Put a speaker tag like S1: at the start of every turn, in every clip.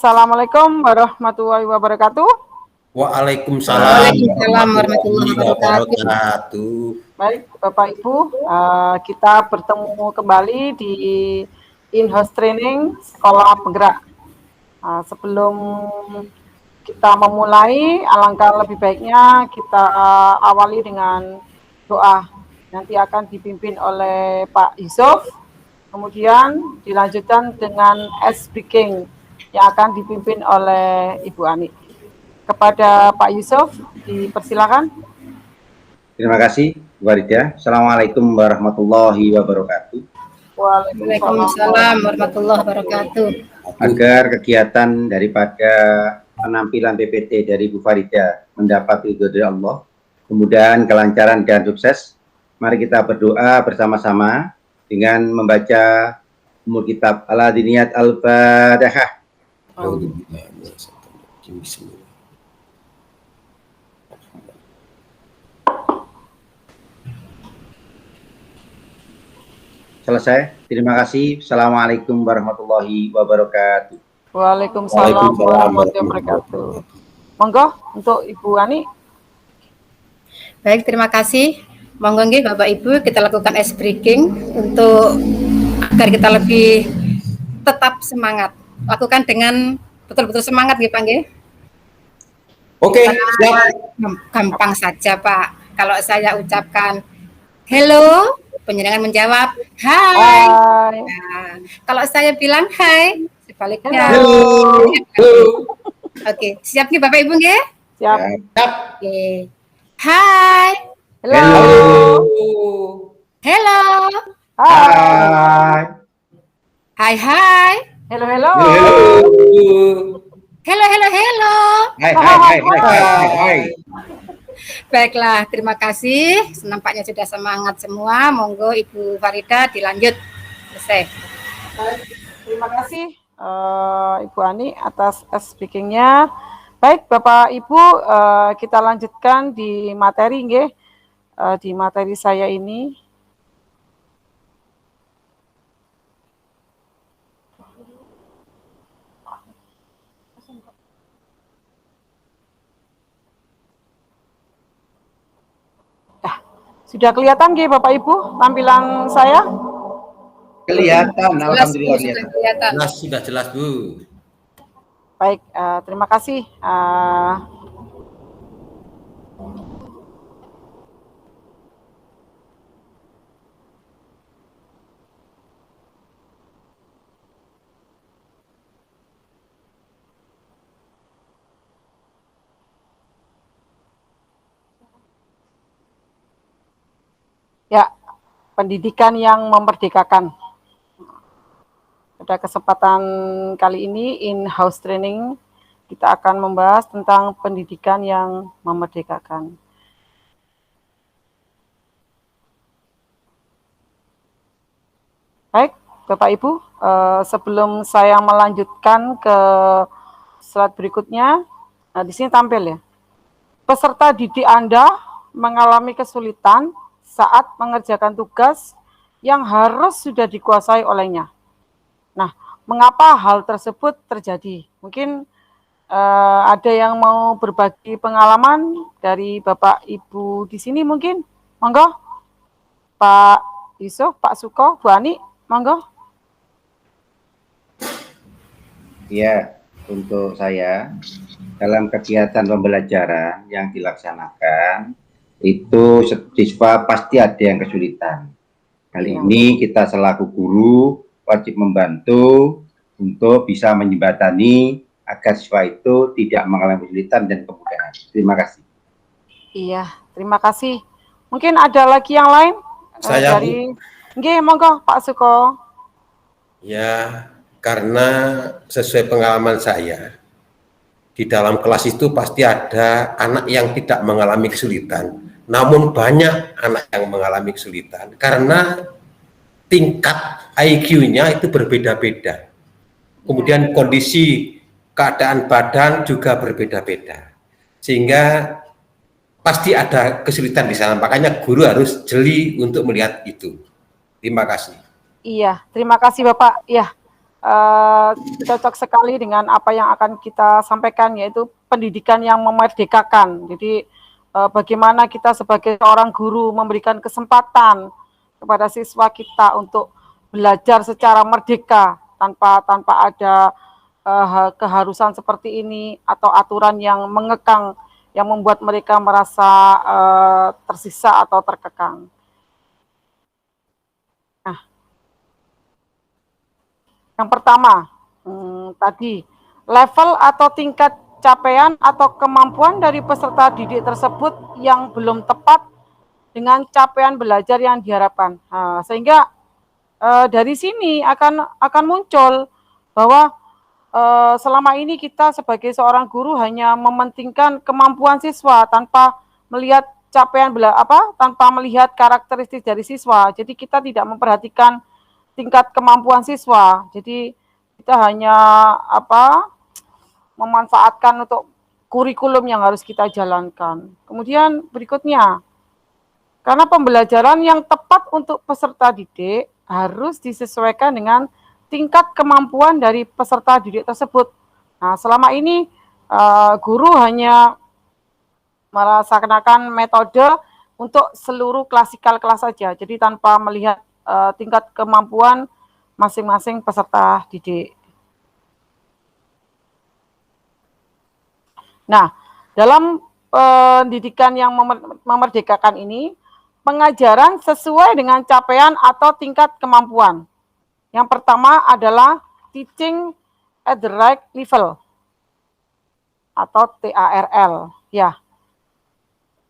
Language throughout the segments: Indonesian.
S1: Assalamualaikum warahmatullahi wabarakatuh.
S2: Waalaikumsalam
S3: warahmatullahi wabarakatuh.
S1: Baik, Bapak Ibu, kita bertemu kembali di in-house training Sekolah Penggerak. Sebelum kita memulai, alangkah lebih baiknya kita awali dengan doa. Nanti akan dipimpin oleh Pak Yusuf, kemudian dilanjutkan dengan speaking yang akan dipimpin oleh Ibu Ani. Kepada Pak Yusuf, dipersilakan.
S2: Terima kasih, Bu Farida. Assalamualaikum warahmatullahi wabarakatuh.
S3: Waalaikumsalam warahmatullahi wabarakatuh.
S2: Agar kegiatan daripada penampilan PPT dari Bu Farida mendapat ridho dari Allah, kemudian kelancaran dan sukses, mari kita berdoa bersama-sama dengan membaca umur kitab Al-Adiniyat Al-Fatihah. Selesai. Terima kasih. Assalamualaikum warahmatullahi wabarakatuh.
S1: Waalaikumsalam warahmatullahi wabarakatuh. Monggo untuk Ibu Ani.
S3: Baik, terima kasih. Monggo nggih Bapak Ibu, kita lakukan ice breaking untuk agar kita lebih tetap semangat. Lakukan dengan betul-betul semangat nggih Pak nggih.
S2: Oke, siap.
S3: Gampang saja Pak. Kalau saya ucapkan hello, penjenengan menjawab hai. Nah, kalau saya bilang hai, sebaliknya.
S2: Halo.
S3: Oke, siap nih Bapak Ibu nggih?
S1: Siap.
S3: Oke. Hai.
S1: Hello.
S3: Hello.
S1: Hai.
S3: Hai hai.
S1: Hello, hello.
S3: Hello hello hello.
S2: Hai.
S3: Baiklah, terima kasih. Nampaknya sudah semangat semua. Monggo Ibu Farida dilanjut. Selesai.
S1: Terima kasih Ibu Ani atas speakingnya. Baik, Bapak Ibu, kita lanjutkan di materi nggih. Di materi saya ini. Sudah kelihatan nggih Bapak Ibu tampilan saya?
S2: Kelihatan, alhamdulillah
S3: kelihatan.
S4: Sudah jelas Bu.
S1: Baik, terima kasih. Ya, pendidikan yang memerdekakan. Pada kesempatan kali ini in-house training kita akan membahas tentang pendidikan yang memerdekakan. Baik, Bapak Ibu, sebelum saya melanjutkan ke slide berikutnya, di sini tampil ya. Peserta didik Anda mengalami kesulitan saat mengerjakan tugas yang harus sudah dikuasai olehnya. Nah, mengapa hal tersebut terjadi? Mungkin ada yang mau berbagi pengalaman dari Bapak Ibu di sini mungkin? Monggo, Pak Yusuf, Pak Suko, Bu Ani, monggo.
S2: Ya, untuk saya dalam kegiatan pembelajaran yang dilaksanakan itu siswa pasti ada yang kesulitan. Kali ini kita selaku guru wajib membantu untuk bisa menjembatani agar siswa itu tidak mengalami kesulitan dan kemudahan. Terima kasih.
S1: Iya, terima kasih. Mungkin ada lagi yang lain?
S4: Saya
S1: dari nggih, monggo Pak Suko.
S4: Ya, karena sesuai pengalaman saya, di dalam kelas itu pasti ada anak yang tidak mengalami kesulitan. Namun banyak anak yang mengalami kesulitan karena tingkat IQ-nya itu berbeda-beda. Kemudian kondisi keadaan badan juga berbeda-beda. Sehingga pasti ada kesulitan di sana. Makanya guru harus jeli untuk melihat itu. Terima kasih.
S1: Iya, terima kasih Bapak. Ya, cocok sekali dengan apa yang akan kita sampaikan, yaitu pendidikan yang memerdekakan. Jadi bagaimana kita sebagai seorang guru memberikan kesempatan kepada siswa kita untuk belajar secara merdeka tanpa ada keharusan seperti ini atau aturan yang mengekang yang membuat mereka merasa tersisa atau terkekang. Nah, yang pertama, tadi level atau tingkat capaian atau kemampuan dari peserta didik tersebut yang belum tepat dengan capaian belajar yang diharapkan. Nah, sehingga dari sini akan muncul bahwa selama ini kita sebagai seorang guru hanya mementingkan kemampuan siswa tanpa melihat capaian tanpa melihat karakteristik dari siswa. Jadi kita tidak memperhatikan tingkat kemampuan siswa. Jadi kita hanya memanfaatkan untuk kurikulum yang harus kita jalankan. Kemudian berikutnya, karena pembelajaran yang tepat untuk peserta didik harus disesuaikan dengan tingkat kemampuan dari peserta didik tersebut. Nah, selama ini guru hanya merasakan metode untuk seluruh klasikal kelas saja, jadi tanpa melihat tingkat kemampuan masing-masing peserta didik. Nah, dalam pendidikan yang memerdekakan ini, pengajaran sesuai dengan capaian atau tingkat kemampuan. Yang pertama adalah teaching at the right level atau TARL. Ya,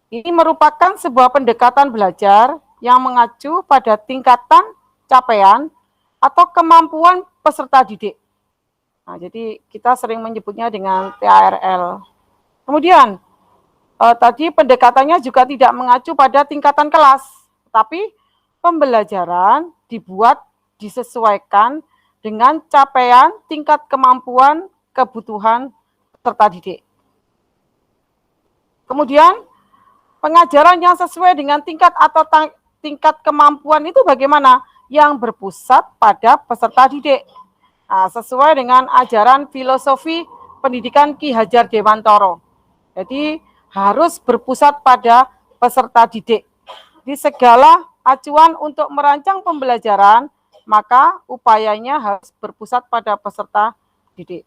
S1: ini merupakan sebuah pendekatan belajar yang mengacu pada tingkatan capaian atau kemampuan peserta didik. Nah, jadi kita sering menyebutnya dengan TARL. Kemudian, tadi pendekatannya juga tidak mengacu pada tingkatan kelas, tapi pembelajaran disesuaikan dengan capaian tingkat kemampuan kebutuhan peserta didik. Kemudian, pengajaran yang sesuai dengan tingkat kemampuan itu bagaimana? Yang berpusat pada peserta didik. Nah, sesuai dengan ajaran filosofi pendidikan Ki Hajar Dewantara. Jadi harus berpusat pada peserta didik. Di segala acuan untuk merancang pembelajaran, maka upayanya harus berpusat pada peserta didik.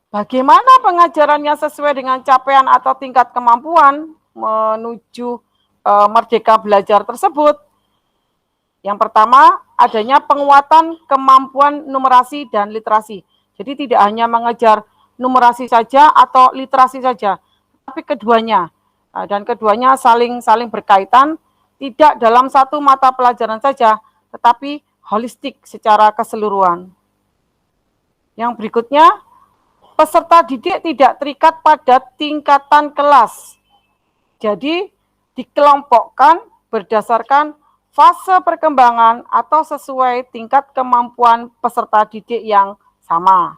S1: Bagaimana pengajarannya sesuai dengan capaian atau tingkat kemampuan menuju merdeka belajar tersebut? Yang pertama, adanya penguatan kemampuan numerasi dan literasi. Jadi tidak hanya mengejar numerasi saja atau literasi saja, tapi keduanya. Dan keduanya saling berkaitan, tidak dalam satu mata pelajaran saja, tetapi holistik secara keseluruhan. Yang berikutnya, peserta didik tidak terikat pada tingkatan kelas. Jadi dikelompokkan berdasarkan fase perkembangan atau sesuai tingkat kemampuan peserta didik yang sama.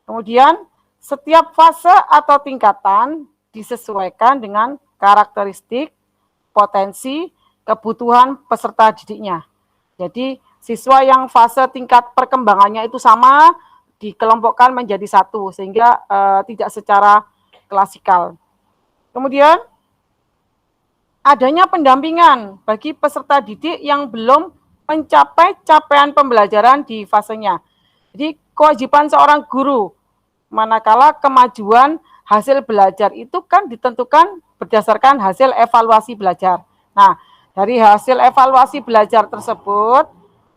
S1: Kemudian, setiap fase atau tingkatan disesuaikan dengan karakteristik, potensi, kebutuhan peserta didiknya. Jadi, siswa yang fase tingkat perkembangannya itu sama, dikelompokkan menjadi satu, sehingga tidak secara klasikal. Kemudian, adanya pendampingan bagi peserta didik yang belum mencapai capaian pembelajaran di fasenya. Jadi kewajiban seorang guru, manakala kemajuan hasil belajar itu kan ditentukan berdasarkan hasil evaluasi belajar. Nah, dari hasil evaluasi belajar tersebut,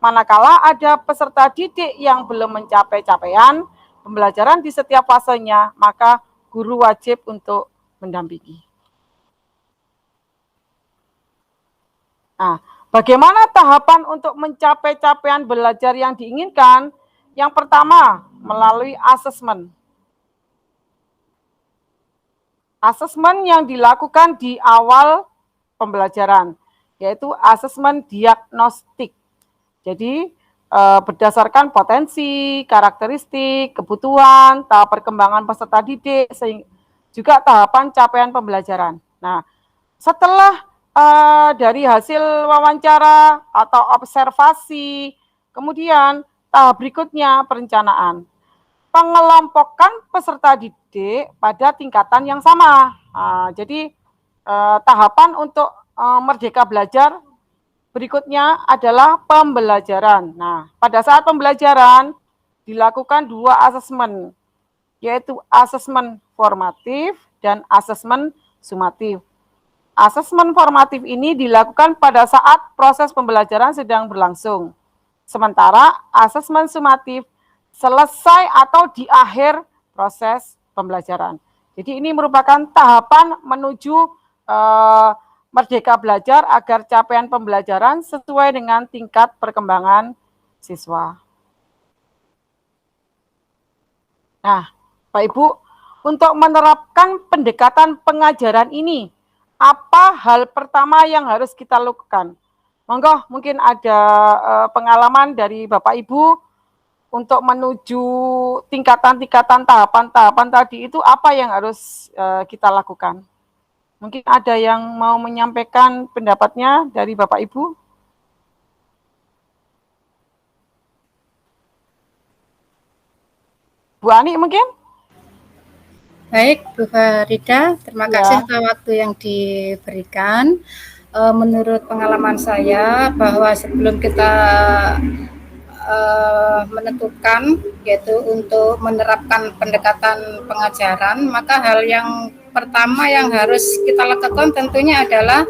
S1: manakala ada peserta didik yang belum mencapai capaian pembelajaran di setiap fasenya, maka guru wajib untuk mendampingi. Nah, bagaimana tahapan untuk mencapai capaian belajar yang diinginkan? Yang pertama, melalui asesmen. Asesmen yang dilakukan di awal pembelajaran, yaitu asesmen diagnostik. Jadi, berdasarkan potensi, karakteristik, kebutuhan, tahap perkembangan peserta didik, juga tahapan capaian pembelajaran. Nah, setelah dari hasil wawancara atau observasi. Kemudian tahap berikutnya perencanaan. Pengelompokan peserta didik pada tingkatan yang sama. Jadi tahapan untuk Merdeka Belajar berikutnya adalah pembelajaran. Nah, pada saat pembelajaran dilakukan 2 asesmen, yaitu asesmen formatif dan asesmen sumatif. Asesmen formatif ini dilakukan pada saat proses pembelajaran sedang berlangsung. Sementara asesmen sumatif selesai atau di akhir proses pembelajaran. Jadi ini merupakan tahapan menuju Merdeka Belajar agar capaian pembelajaran sesuai dengan tingkat perkembangan siswa. Nah, Pak Ibu, untuk menerapkan pendekatan pengajaran ini, apa hal pertama yang harus kita lakukan? Monggo, mungkin ada pengalaman dari Bapak Ibu untuk menuju tingkatan-tingkatan tahapan-tahapan tadi itu apa yang harus kita lakukan? Mungkin ada yang mau menyampaikan pendapatnya dari Bapak Ibu? Bu Ani mungkin?
S3: Baik, Bu Farida, terima kasih atas waktu yang diberikan. Menurut pengalaman saya bahwa sebelum kita menentukan yaitu untuk menerapkan pendekatan pengajaran, maka hal yang pertama yang harus kita lakukan tentunya adalah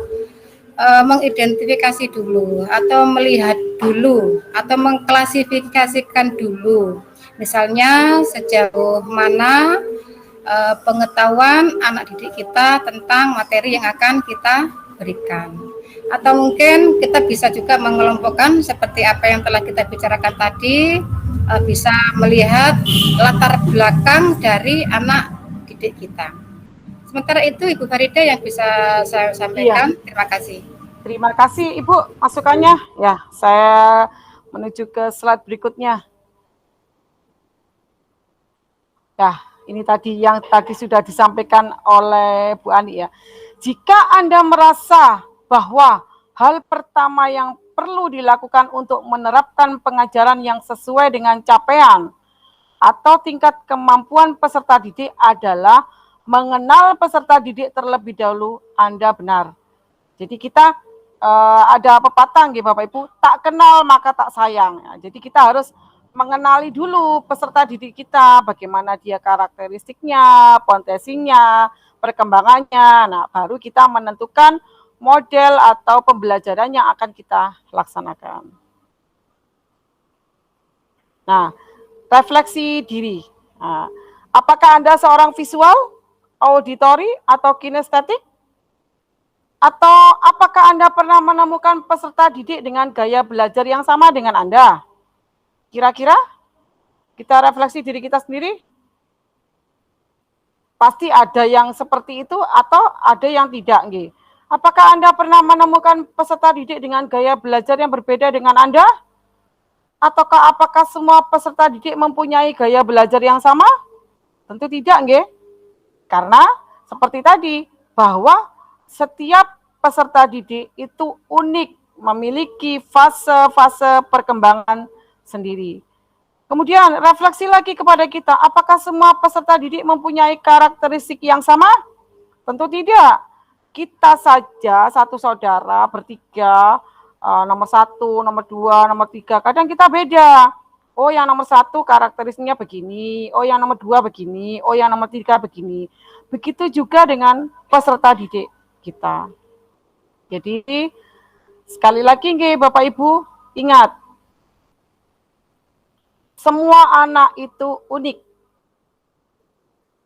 S3: mengidentifikasi dulu atau melihat dulu atau mengklasifikasikan dulu. Misalnya sejauh mana pengetahuan anak didik kita tentang materi yang akan kita berikan. Atau mungkin kita bisa juga mengelompokkan seperti apa yang telah kita bicarakan tadi, bisa melihat latar belakang dari anak didik kita. Sementara itu Ibu Farida yang bisa saya sampaikan.
S1: Iya.
S3: Terima kasih.
S1: Terima kasih Ibu masukannya. Ya, saya menuju ke slide berikutnya. Ya, ini tadi yang tadi sudah disampaikan oleh Bu Ani ya. Jika Anda merasa bahwa hal pertama yang perlu dilakukan untuk menerapkan pengajaran yang sesuai dengan capaian atau tingkat kemampuan peserta didik adalah mengenal peserta didik terlebih dahulu, Anda benar. Jadi kita ada pepatah nggih Bapak Ibu, tak kenal maka tak sayang. Jadi kita harus mengenali dulu peserta didik kita, bagaimana dia karakteristiknya, potensinya, perkembangannya. Nah, baru kita menentukan model atau pembelajaran yang akan kita laksanakan. Nah, refleksi diri. Nah, apakah Anda seorang visual, auditori, atau kinestetik? Atau apakah Anda pernah menemukan peserta didik dengan gaya belajar yang sama dengan Anda? Kira-kira kita refleksi diri kita sendiri? Pasti ada yang seperti itu atau ada yang tidak, nggih. Apakah Anda pernah menemukan peserta didik dengan gaya belajar yang berbeda dengan Anda? Ataukah apakah semua peserta didik mempunyai gaya belajar yang sama? Tentu tidak, nggih. Karena seperti tadi, bahwa setiap peserta didik itu unik, memiliki fase-fase perkembangan sendiri. Kemudian refleksi lagi kepada kita, apakah semua peserta didik mempunyai karakteristik yang sama? Tentu tidak. Kita saja satu saudara bertiga, nomor 1, nomor 2, nomor 3, kadang kita beda. Oh yang nomor 1 karakteristiknya begini, oh yang nomor 2 begini, oh yang nomor 3 begini. Begitu juga dengan peserta didik kita. Jadi sekali lagi nggih Bapak Ibu, ingat, semua anak itu unik.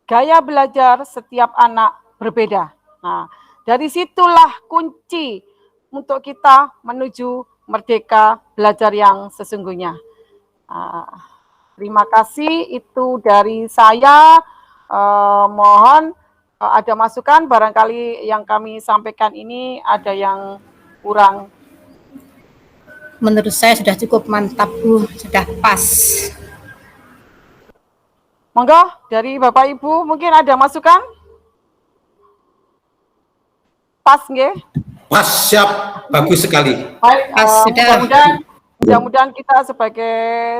S1: Gaya belajar setiap anak berbeda. Nah, dari situlah kunci untuk kita menuju merdeka belajar yang sesungguhnya. Terima kasih, itu dari saya. Mohon ada masukan, barangkali yang kami sampaikan ini ada yang kurang.
S3: Menurut saya sudah cukup mantap Bu, sudah pas.
S1: Monggo dari Bapak Ibu mungkin ada masukan? Pas nggih?
S4: Pas, siap, bagus sekali.
S1: Baik,
S3: Sudah.
S1: mudah-mudahan kita sebagai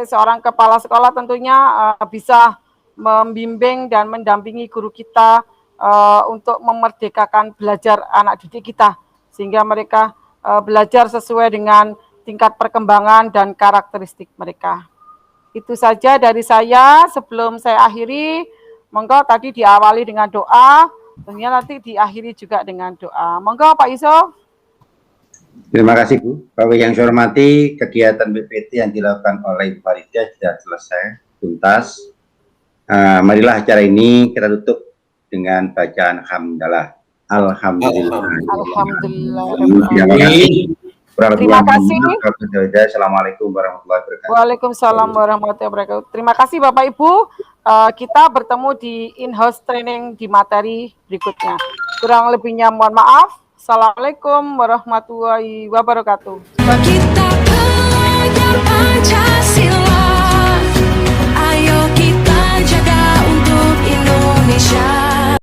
S1: seorang kepala sekolah tentunya bisa membimbing dan mendampingi guru kita untuk memerdekakan belajar anak didik kita, sehingga mereka belajar sesuai dengan tingkat perkembangan dan karakteristik mereka. Itu saja dari saya. Sebelum saya akhiri, monggo tadi diawali dengan doa, tentunya nanti diakhiri juga dengan doa. Monggo Pak Yusuf.
S2: Terima kasih Bu. Bapak yang saya hormati, kegiatan BPT yang dilakukan oleh Ibu Farida sudah selesai, tuntas. Marilah acara ini kita tutup dengan bacaan hamdalah. Alhamdulillah.
S1: Alhamdulillah. Terima kasih.
S2: Assalamualaikum warahmatullahi wabarakatuh.
S1: Waalaikumsalam warahmatullahi wabarakatuh. Terima kasih Bapak Ibu. Kita bertemu di in-house training di materi berikutnya. Kurang lebihnya mohon maaf. Assalamualaikum warahmatullahi wabarakatuh.
S5: Kita belajar